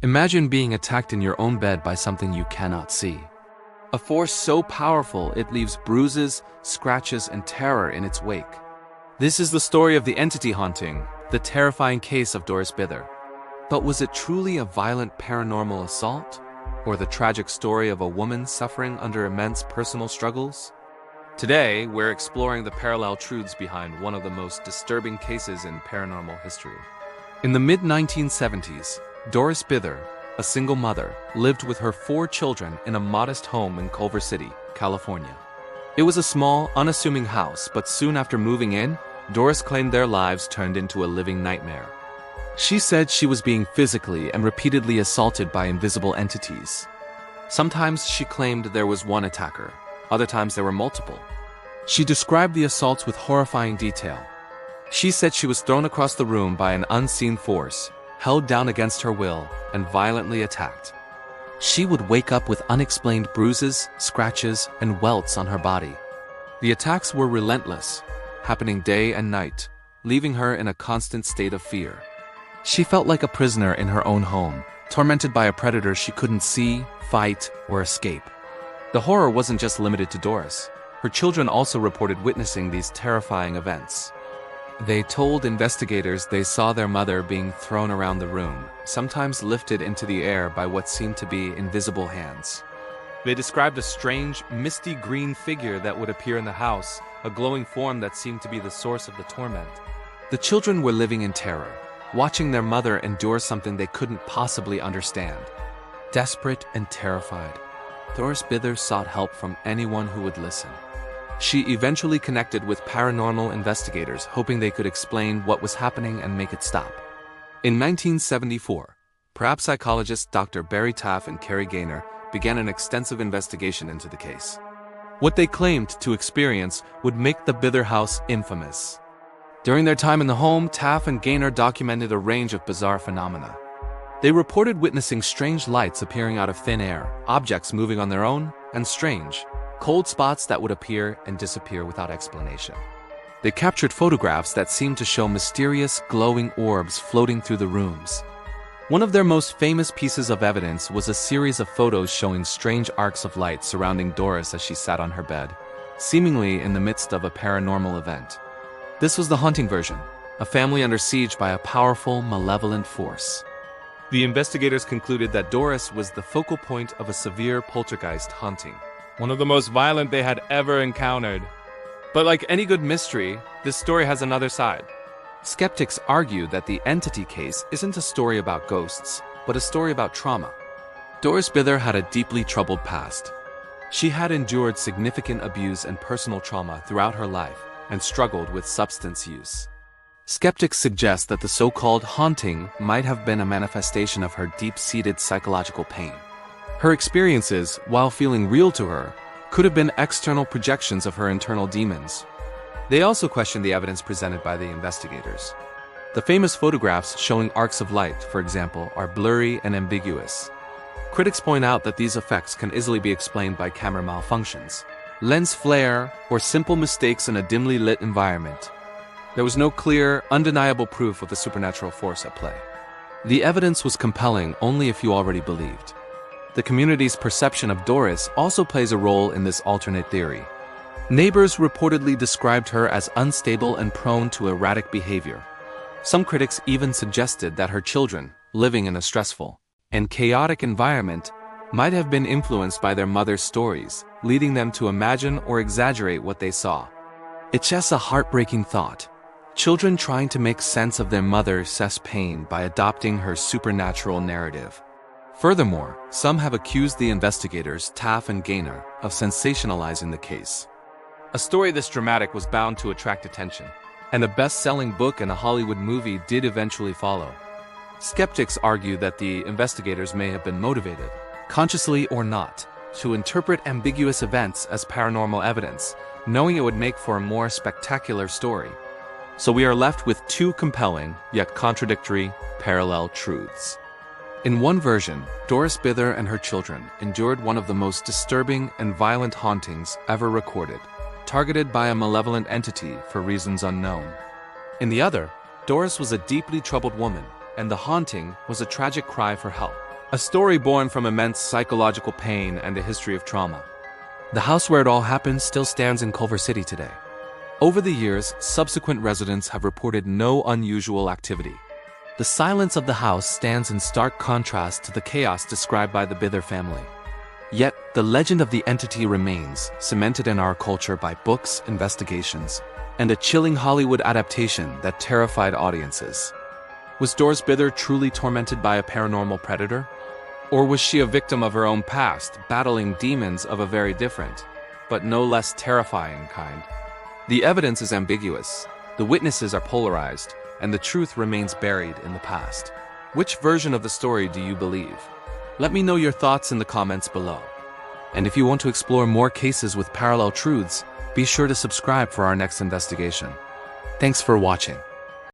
Imagine being attacked in your own bed by something you cannot see. A force so powerful it leaves bruises, scratches, and terror in its wake. This is the story of the entity haunting, the terrifying case of Doris Bither. But was it truly a violent paranormal assault? Or the tragic story of a woman suffering under immense personal struggles? Today, we're exploring the parallel truths behind one of the most disturbing cases in paranormal history. In the mid-1970s, Doris Bither, a single mother, lived with her 4 children in a modest home in Culver City, California. It was a small, unassuming house, but soon after moving in, Doris claimed their lives turned into a living nightmare. She said she was being physically and repeatedly assaulted by invisible entities. Sometimes she claimed there was one attacker, other times there were multiple. She described the assaults with horrifying detail. She said she was thrown across the room by an unseen force, held down against her will, and violently attacked. She would wake up with unexplained bruises, scratches, and welts on her body. The attacks were relentless, happening day and night, leaving her in a constant state of fear. She felt like a prisoner in her own home, tormented by a predator she couldn't see, fight, or escape. The horror wasn't just limited to Doris. Her children also reported witnessing these terrifying events. They told investigators they saw their mother being thrown around the room, sometimes lifted into the air by what seemed to be invisible hands. They described a strange, misty green figure that would appear in the house, a glowing form that seemed to be the source of the torment. The children were living in terror, watching their mother endure something they couldn't possibly understand. Desperate and terrified, Doris Bither sought help from anyone who would listen. She eventually connected with paranormal investigators, hoping they could explain what was happening and make it stop. In 1974, parapsychologists Dr. Taff and Gaynor began an extensive investigation into the case. What they claimed to experience would make the Bither house infamous. During their time in the home, Taff and Gaynor documented a range of bizarre phenomena. They reported witnessing strange lights appearing out of thin air, objects moving on their own, and strange, cold spots that would appear and disappear without explanation. They captured photographs that seemed to show mysterious, glowing orbs floating through the rooms. One of their most famous pieces of evidence was a series of photos showing strange arcs of light surrounding Doris as she sat on her bed, seemingly in the midst of a paranormal event. This was the haunting version, a family under siege by a powerful, malevolent force. The investigators concluded that Doris was the focal point of a severe poltergeist haunting, one of the most violent they had ever encountered. But like any good mystery, this story has another side. Skeptics argue that the entity case isn't a story about ghosts, but a story about trauma. Doris Bither had a deeply troubled past. She had endured significant abuse and personal trauma throughout her life and struggled with substance use. Skeptics suggest that the so-called haunting might have been a manifestation of her deep-seated psychological pain. Her experiences, while feeling real to her, could have been external projections of her internal demons. They also question the evidence presented by the investigators. The famous photographs showing arcs of light, for example, are blurry and ambiguous. Critics point out that these effects can easily be explained by camera malfunctions, lens flare, or simple mistakes in a dimly lit environment. There was no clear, undeniable proof of the supernatural force at play. The evidence was compelling only if you already believed. The community's perception of Doris also plays a role in this alternate theory. Neighbors reportedly described her as unstable and prone to erratic behavior. Some critics even suggested that her children, living in a stressful and chaotic environment, might have been influenced by their mother's stories, leading them to imagine or exaggerate what they saw. It's just a heartbreaking thought. Children trying to make sense of their mother's pain by adopting her supernatural narrative. Furthermore, some have accused the investigators, Taff and Gaynor, of sensationalizing the case. A story this dramatic was bound to attract attention, and a best-selling book and a Hollywood movie did eventually follow. Skeptics argue that the investigators may have been motivated, consciously or not, to interpret ambiguous events as paranormal evidence, knowing it would make for a more spectacular story. So we are left with two compelling, yet contradictory, parallel truths. In one version, Doris Bither and her children endured one of the most disturbing and violent hauntings ever recorded, targeted by a malevolent entity for reasons unknown. In the other, Doris was a deeply troubled woman, and the haunting was a tragic cry for help. A story born from immense psychological pain and a history of trauma. The house where it all happened still stands in Culver City today. Over the years, subsequent residents have reported no unusual activity. The silence of the house stands in stark contrast to the chaos described by the Bither family. Yet, the legend of the entity remains, cemented in our culture by books, investigations, and a chilling Hollywood adaptation that terrified audiences. Was Doris Bither truly tormented by a paranormal predator? Or was she a victim of her own past, battling demons of a very different, but no less terrifying kind? The evidence is ambiguous, the witnesses are polarized, and the truth remains buried in the past. Which version of the story do you believe? Let me know your thoughts in the comments below. And if you want to explore more cases with parallel truths, be sure to subscribe for our next investigation. Thanks for watching.